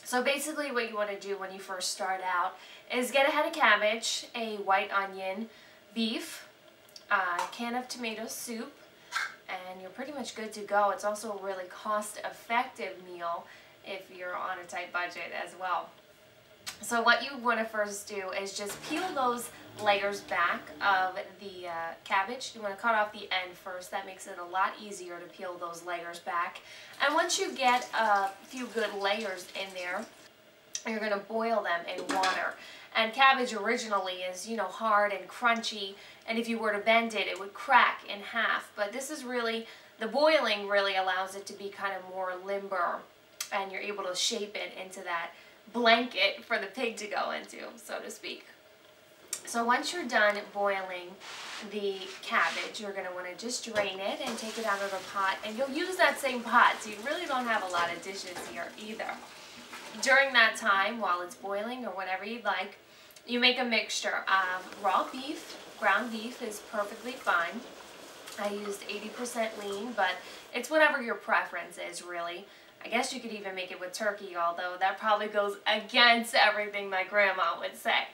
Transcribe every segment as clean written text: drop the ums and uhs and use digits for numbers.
So basically what you want to do when you first start out is get a head of cabbage, a white onion, beef, a can of tomato soup, and you're pretty much good to go. It's also a really cost-effective meal if you're on a tight budget as well. So what you want to first do is just peel those layers back of the cabbage. You want to cut off the end first. That makes it a lot easier to peel those layers back. And once you get a few good layers in there, you're going to boil them in water. And cabbage originally is, you know, hard and crunchy, and if you were to bend it, it would crack in half. But this is really, the boiling really allows it to be kind of more limber, and you're able to shape it into that blanket for the pig to go into, so to speak. So once you're done boiling the cabbage, you're going to want to just drain it and take it out of the pot, and you'll use that same pot, so you really don't have a lot of dishes here either. During that time, while it's boiling or whatever you'd like, you make a mixture of raw beef. Ground beef is perfectly fine. I used 80% lean, but it's whatever your preference is, really. I guess you could even make it with turkey, although that probably goes against everything my grandma would say.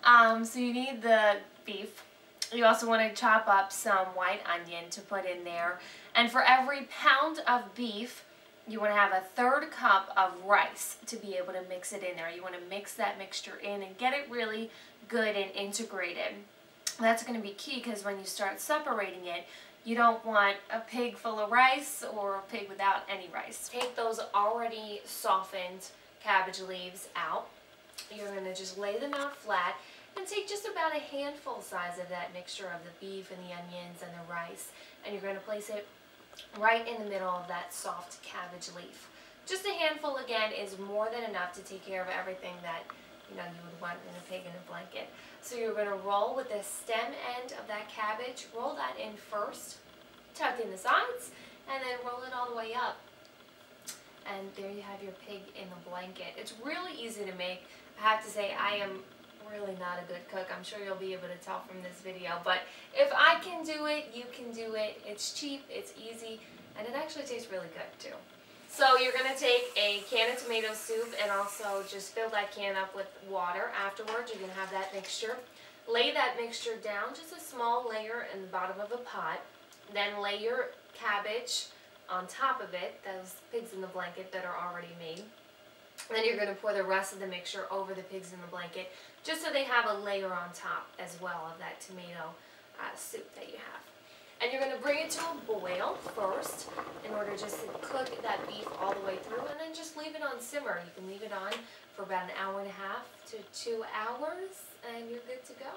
So you need the beef. You also want to chop up some white onion to put in there. And for every pound of beef, you want to have a 1/3 cup of rice to be able to mix it in there. You want to mix that mixture in and get it really good and integrated. That's going to be key, because when you start separating it, you don't want a pig full of rice or a pig without any rice. Take those already softened cabbage leaves out. You're going to just lay them out flat and take just about a handful size of that mixture of the beef and the onions and the rice, and you're going to place it right in the middle of that soft cabbage leaf. Just a handful, again, is more than enough to take care of everything that you would want in a pig in a blanket. So you're going to roll with the stem end of that cabbage, roll that in first, tuck in the sides, and then roll it all the way up. And there you have your pig in a blanket. It's really easy to make. I have to say, I am really not a good cook. I'm sure you'll be able to tell from this video, but if I can do it, you can do it. It's cheap, it's easy, and it actually tastes really good too. So you're going to take a can of tomato soup and also just fill that can up with water. Afterwards, you're going to have that mixture. Lay that mixture down, just a small layer in the bottom of a pot. Then lay your cabbage on top of it, those pigs in the blanket that are already made. Then you're going to pour the rest of the mixture over the pigs in the blanket, just so they have a layer on top as well of that tomato soup that you have. And you're going to bring it to a boil first in order just to cook that beef all the way through, and then just leave it on simmer. You can leave it on for about 1.5 to 2 hours, and you're good to go.